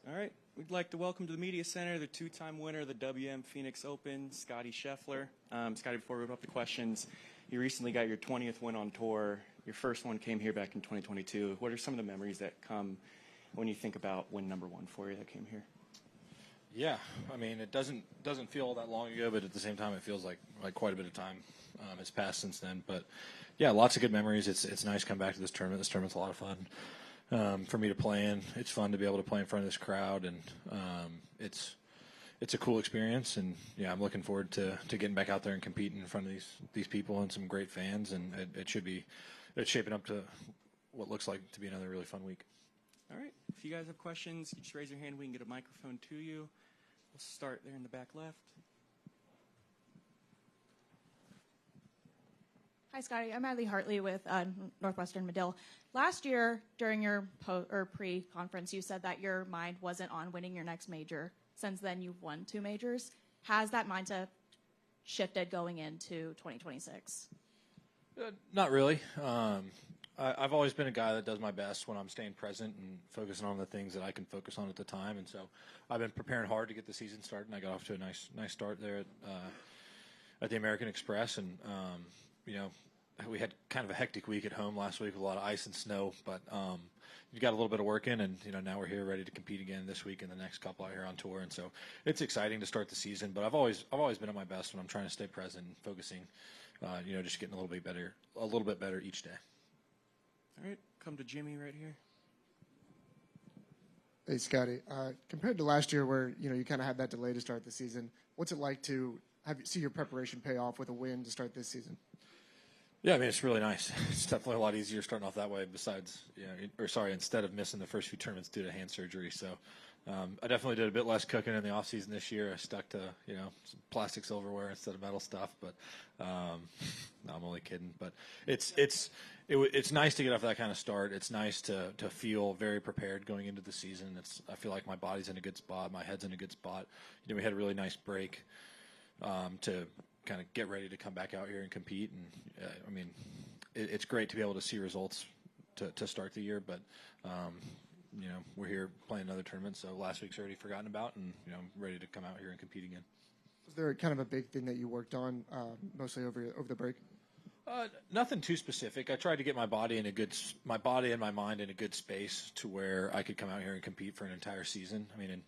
All right, we'd like to welcome to the Media Center the two-time winner of the WM Phoenix Open, Scottie Scheffler. Scottie, before we open up the questions, you recently got your 20th win on tour. Your first one came here back in 2022. What are some of the memories that come when you think about win number one for you that came here? Yeah, I mean, it doesn't feel that long ago, but at the same time, it feels like quite a bit of time has passed since then. But yeah, lots of good memories. It's nice to come back to this tournament. This tournament's a lot of fun. For me to play in. It's fun to be able to play in front of this crowd, and it's a cool experience. And yeah, I'm looking forward to getting back out there and competing in front of these people and some great fans. And it's shaping up to what looks like to be another really fun week. All right. If you guys have questions, you just raise your hand. We can get a microphone to you. We'll start there in the back left. Hi, Scottie. I'm Adley Hartley with Northwestern Medill. Last year, during your pre-conference, you said that your mind wasn't on winning your next major. Since then, you've won 2 majors. Has that mindset shifted going into 2026? Not really. I've always been a guy that does my best when I'm staying present and focusing on the things that I can focus on at the time. And so I've been preparing hard to get the season started, and I got off to a nice start there at the American Express. And we had kind of a hectic week at home last week with a lot of ice and snow, but you got a little bit of work in, and now we're here ready to compete again this week and the next couple out here on tour. And so it's exciting to start the season, but I've always been at my best when I'm trying to stay present and focusing, just getting a little bit better each day. All right, come to Jimmy right here. Hey, Scottie. Compared to last year where, you kind of had that delay to start the season, what's it like to see your preparation pay off with a win to start this season? Yeah, I mean, it's really nice. It's definitely a lot easier starting off that way instead of missing the first few tournaments due to hand surgery. So I definitely did a bit less cooking in the off season this year. I stuck to, some plastic silverware instead of metal stuff, but no, I'm only kidding. But it's nice to get off that kind of start. It's nice to feel very prepared going into the season. I feel like my body's in a good spot. My head's in a good spot. We had a really nice break to kind of get ready to come back out here and compete. And it's great to be able to see results to start the year, but we're here playing another tournament, so last week's already forgotten about, and I'm ready to come out here and compete again. Was there kind of a big thing that you worked on mostly over the break? Nothing too specific. I tried to get my body and my mind in a good space to where I could come out here and compete for an entire season. And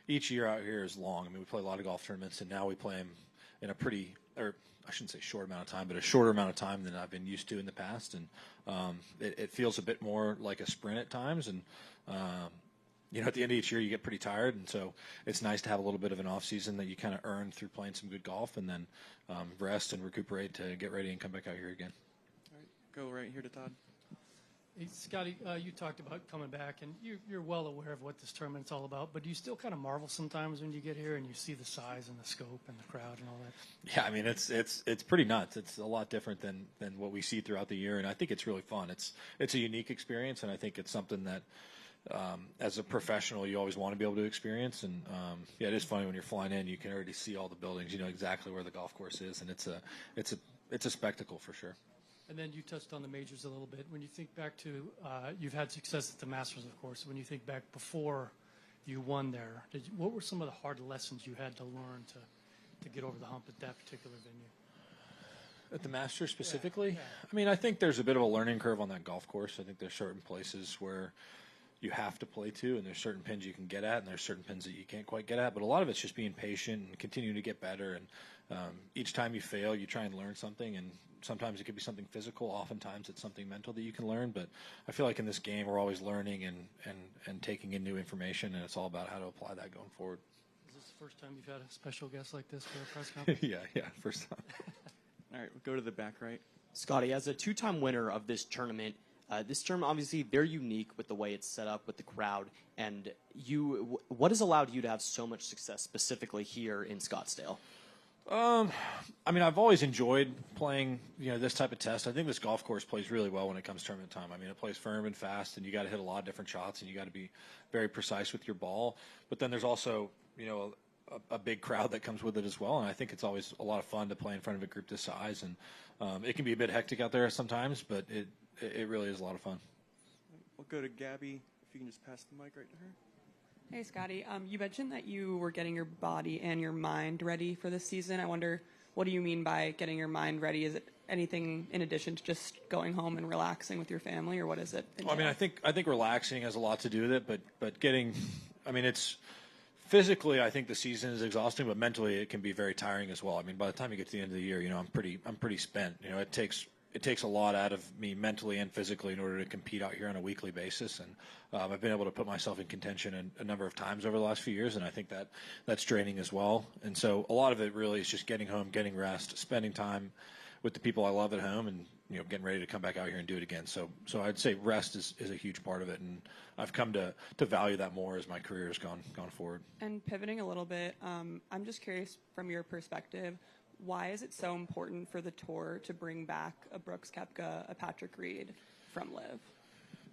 each year out here is long. We play a lot of golf tournaments, and now we play them in I shouldn't say short amount of time, but a shorter amount of time than I've been used to in the past. And it feels a bit more like a sprint at times. And, at the end of each year, you get pretty tired. And so it's nice to have a little bit of an off season that you kind of earn through playing some good golf, and then rest and recuperate to get ready and come back out here again. All right, go right here to Todd. Hey, Scottie, you talked about coming back, and you're well aware of what this tournament's all about, but do you still kind of marvel sometimes when you get here and you see the size and the scope and the crowd and all that? Yeah, it's pretty nuts. It's a lot different than what we see throughout the year, and I think it's really fun. It's a unique experience, and I think it's something that as a professional you always want to be able to experience. And it is funny when you're flying in, you can already see all the buildings. You know exactly where the golf course is, and it's a spectacle for sure. And then you touched on the majors a little bit. When you think back to, you've had success at the Masters, of course. When you think back before you won there, what were some of the hard lessons you had to learn to get over the hump at that particular venue? At the Masters specifically? Yeah. I think there's a bit of a learning curve on that golf course. I think there's certain places where you have to play to, and there's certain pins you can get at, and there's certain pins that you can't quite get at. But a lot of it's just being patient and continuing to get better. And each time you fail, you try and learn something, and sometimes it could be something physical. Oftentimes it's something mental that you can learn. But I feel like in this game we're always learning and taking in new information, and it's all about how to apply that going forward. Is this the first time you've had a special guest like this for a press conference? Yeah, first time. All right, we'll go to the back right. Scottie, as a two-time winner of this tournament obviously very unique with the way it's set up with the crowd, and what has allowed you to have so much success specifically here in Scottsdale? I've always enjoyed playing, this type of test. I think this golf course plays really well when it comes to tournament time. It plays firm and fast, and you got to hit a lot of different shots, and you got to be very precise with your ball. But then there's also, a big crowd that comes with it as well, and I think it's always a lot of fun to play in front of a group this size. And it can be a bit hectic out there sometimes, but it really is a lot of fun. We'll go to Gabby If you can just pass the mic right to her. Hey, Scottie. You mentioned that you were getting your body and your mind ready for this season. I wonder, what do you mean by getting your mind ready? Is it anything in addition to just going home and relaxing with your family, or what is it? Well, I mean, I think relaxing has a lot to do with it, but getting, I mean, it's physically, I think the season is exhausting, but mentally it can be very tiring as well. I mean, by the time you get to the end of the year, I'm pretty spent. It takes a lot out of me mentally and physically in order to compete out here on a weekly basis. And I've been able to put myself in contention a number of times over the last few years, and I think that's draining as well. And so a lot of it really is just getting home, getting rest, spending time with the people I love at home, and getting ready to come back out here and do it again. So I'd say rest is a huge part of it, and I've come to value that more as my career has gone forward. And pivoting a little bit, I'm just curious from your perspective, why is it so important for the tour to bring back a Brooks Koepka, a Patrick Reed from LIV?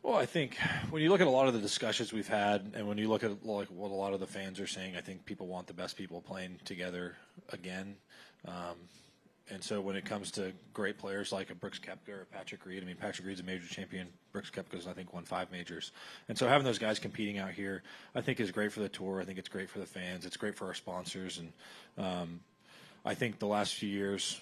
Well, I think when you look at a lot of the discussions we've had, and when you look at what a lot of the fans are saying, I think people want the best people playing together again. And so when it comes to great players like a Brooks Koepka or Patrick Reed, I mean, Patrick Reed's a major champion. Brooks Koepka's, I think, won 5 majors. And so having those guys competing out here, I think, is great for the tour. I think it's great for the fans. It's great for our sponsors. And I think the last few years,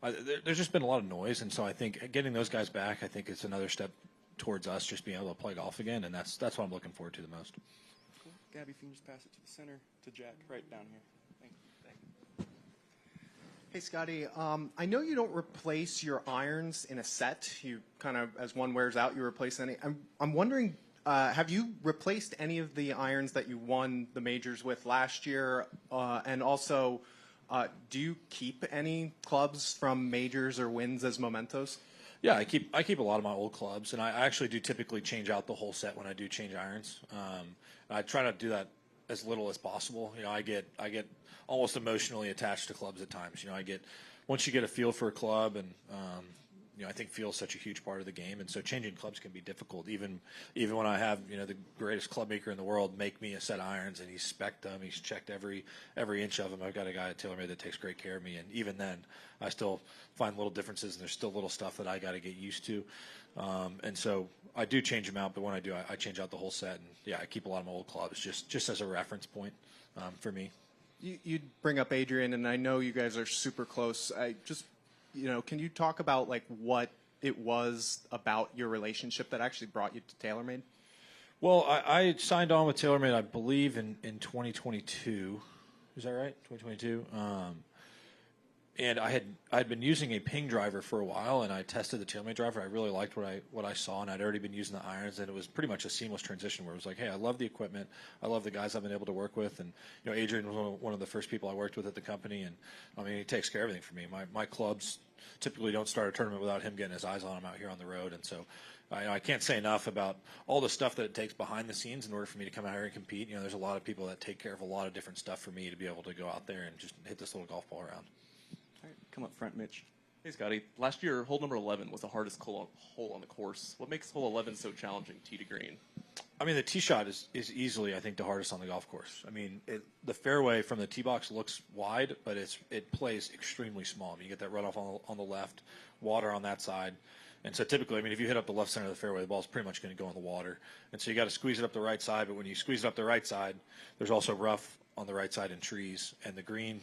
there's just been a lot of noise. And so I think getting those guys back, I think it's another step towards us just being able to play golf again. And that's what I'm looking forward to the most. Cool. Gabby, if you can just pass it to the center, to Jack, right down here. Hey, Scottie, I know you don't replace your irons in a set. You kind of, as one wears out, you replace any. I'm wondering, have you replaced any of the irons that you won the majors with last year? And also, do you keep any clubs from majors or wins as mementos? Yeah, I keep a lot of my old clubs, and I actually do typically change out the whole set when I do change irons. I try to do that as little as possible. I get almost emotionally attached to clubs at times. Once you get a feel for a club, and I think feel is such a huge part of the game, and so changing clubs can be difficult. Even when I have the greatest club maker in the world make me a set of irons, and he's spec'd them, he's checked every inch of them. I've got a guy at TaylorMade that takes great care of me, and even then, I still find little differences, and there's still little stuff that I got to get used to. And so I do change them out, but when I do, I change out the whole set, and yeah, I keep a lot of my old clubs just as a reference point for me. You bring up Adrian, and I know you guys are super close. Can you talk about what it was about your relationship that actually brought you to TaylorMade? Well, I signed on with TaylorMade, I believe, in 2022. Is that right? 2022. And I had been using a ping driver for a while, and I tested the TaylorMade driver. I really liked what I saw, and I'd already been using the irons, and it was pretty much a seamless transition where it was like, hey, I love the equipment, I love the guys I've been able to work with, and Adrian was one of the first people I worked with at the company, and I mean, he takes care of everything for me. My clubs typically don't start a tournament without him getting his eyes on them out here on the road, and so I can't say enough about all the stuff that it takes behind the scenes in order for me to come out here and compete. There's a lot of people that take care of a lot of different stuff for me to be able to go out there and just hit this little golf ball around. All right, come up front, Mitch. Hey, Scottie. Last year, hole number 11 was the hardest hole on the course. What makes hole 11 so challenging, tee to green? I mean, the tee shot is easily, I think, the hardest on the golf course. I mean, the fairway from the tee box looks wide, but it plays extremely small. I mean, you get that runoff on the left, water on that side. And so typically, I mean, if you hit up the left center of the fairway, the ball's pretty much going to go in the water. And so you got to squeeze it up the right side. But when you squeeze it up the right side, there's also rough on the right side and trees. And the green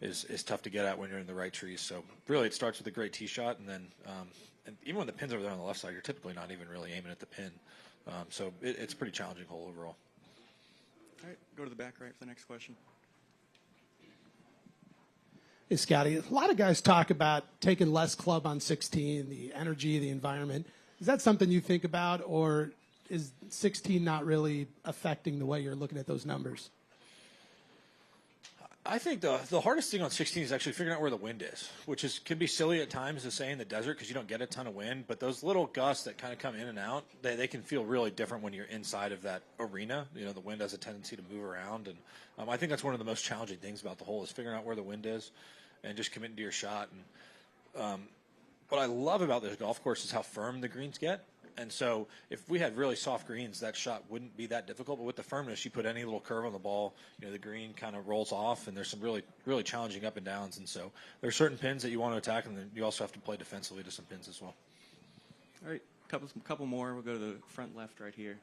is tough to get at when you're in the right trees. So really, it starts with a great tee shot, and then and even when the pin's over there on the left side, you're typically not even really aiming at the pin. So it's a pretty challenging hole overall. All right, go to the back right for the next question. Hey, Scottie, a lot of guys talk about taking less club on 16, the energy, the environment. Is that something you think about, or is 16 not really affecting the way you're looking at those numbers? I think the hardest thing on 16 is actually figuring out where the wind is, which can be silly at times to say in the desert because you don't get a ton of wind. But those little gusts that kind of come in and out, they can feel really different when you're inside of that arena. The wind has a tendency to move around. And I think that's one of the most challenging things about the hole is figuring out where the wind is and just committing to your shot. And what I love about this golf course is how firm the greens get. And so if we had really soft greens, that shot wouldn't be that difficult. But with the firmness, you put any little curve on the ball, the green kind of rolls off, and there's some really, really challenging up and downs. And so there are certain pins that you want to attack, and then you also have to play defensively to some pins as well. All right, Couple more. We'll go to the front left right here.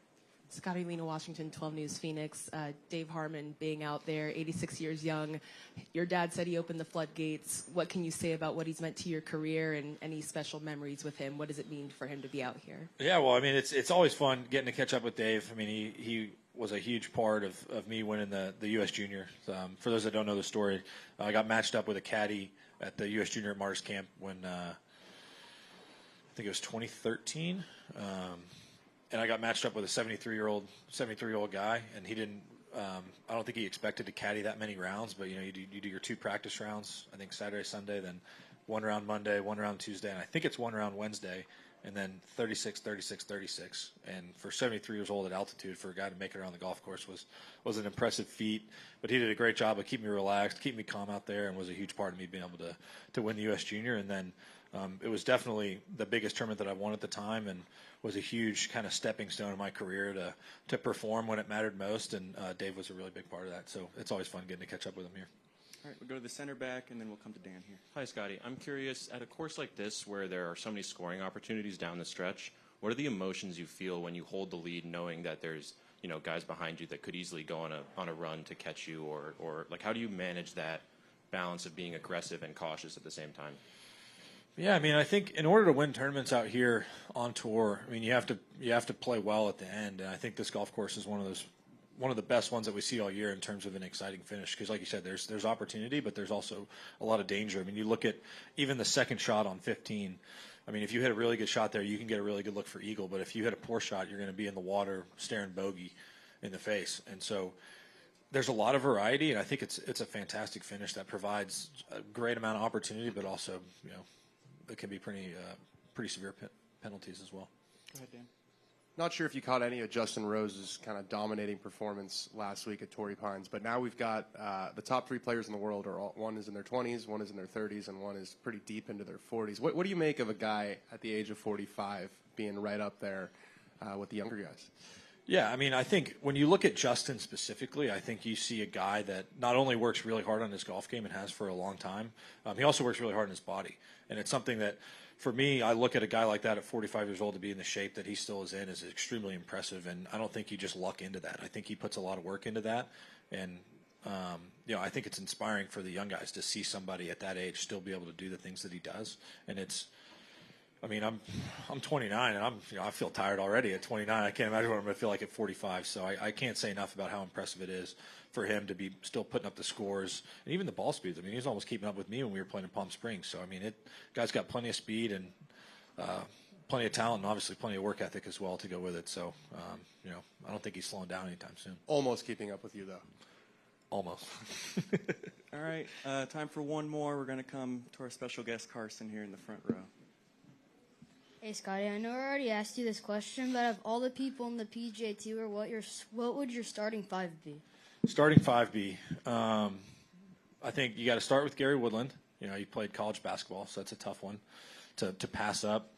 Scottie, Lena Washington, 12 News Phoenix. Dave Harmon being out there, 86 years young. Your dad said he opened the floodgates. What can you say about what he's meant to your career and any special memories with him? What does it mean for him to be out here? Yeah, well, I mean, it's always fun getting to catch up with Dave. I mean, he was a huge part of me winning the U.S. Junior. For those that don't know the story, I got matched up with a caddy at the U.S. Junior at Mars Camp when I think it was 2013. And I got matched up with a 73-year-old guy, and he didn't. I don't think he expected to caddy that many rounds, but you do your 2 practice rounds. I think Saturday, Sunday, then 1 round Monday, 1 round Tuesday, and I think it's 1 round Wednesday, and then 36, 36, 36. And for 73 years old at altitude, for a guy to make it around the golf course was an impressive feat. But he did a great job of keeping me relaxed, keeping me calm out there, and was a huge part of me being able to win the U.S. Junior. And then it was definitely the biggest tournament that I won at the time, and was a huge kind of stepping stone in my career to perform when it mattered most. And Dave was a really big part of that. So it's always fun getting to catch up with him here. All right, we'll go to the center back, and then we'll come to Dan here. Hi, Scottie. I'm curious, at a course like this where there are so many scoring opportunities down the stretch, what are the emotions you feel when you hold the lead knowing that there's guys behind you that could easily go on a run to catch you, or like how do you manage that balance of being aggressive and cautious at the same time? Yeah, I mean, I think in order to win tournaments out here on tour, I mean, you have to play well at the end, and I think this golf course is one of the best ones that we see all year in terms of an exciting finish. Because, like you said, there's opportunity, but there's also a lot of danger. I mean, you look at even the second shot on 15. I mean, if you hit a really good shot there, you can get a really good look for eagle. But if you hit a poor shot, you're going to be in the water staring bogey in the face. And so there's a lot of variety, and I think it's a fantastic finish that provides a great amount of opportunity, but also it can be pretty severe penalties as well. Go ahead, Dan. Not sure if you caught any of Justin Rose's kind of dominating performance last week at Torrey Pines, but now we've got the top 3 players in the world. One is in their 20s, one is in their 30s, and one is pretty deep into their 40s. What do you make of a guy at the age of 45 being right up there with the younger guys? Yeah, I mean, I think when you look at Justin specifically, I think you see a guy that not only works really hard on his golf game and has for a long time, he also works really hard on his body. And it's something that, for me, I look at a guy like that at 45 years old to be in the shape that he still is in is extremely impressive. And I don't think you just luck into that. I think he puts a lot of work into that. And, I think it's inspiring for the young guys to see somebody at that age still be able to do the things that he does. And I'm 29, and I feel tired already at 29. I can't imagine what I'm going to feel like at 45. So I can't say enough about how impressive it is for him to be still putting up the scores and even the ball speeds. I mean, he's almost keeping up with me when we were playing in Palm Springs. So I mean, guy's got plenty of speed and plenty of talent, and obviously plenty of work ethic as well to go with it. So I don't think he's slowing down anytime soon. Almost keeping up with you, though. Almost. All right, time for one more. We're going to come to our special guest, Carson, here in the front row. Hey, Scottie, I know I already asked you this question, but of all the people in the PGA Tour, what would your starting 5 be? Starting 5 be, I think you got to start with Gary Woodland. He played college basketball, so that's a tough one to pass up.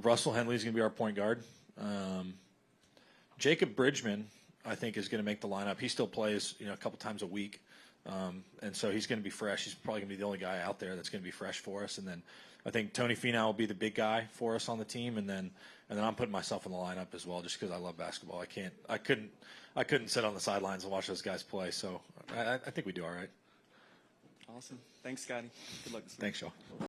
Russell Henley's going to be our point guard. Jacob Bridgman, I think, is going to make the lineup. He still plays, a couple times a week, and so he's going to be fresh. He's probably going to be the only guy out there that's going to be fresh for us. And then I think Tony Finau will be the big guy for us on the team, and then I'm putting myself in the lineup as well, just because I love basketball. I couldn't sit on the sidelines and watch those guys play. So I think we do all right. Awesome. Thanks, Scottie. Good luck this week. Thanks, y'all.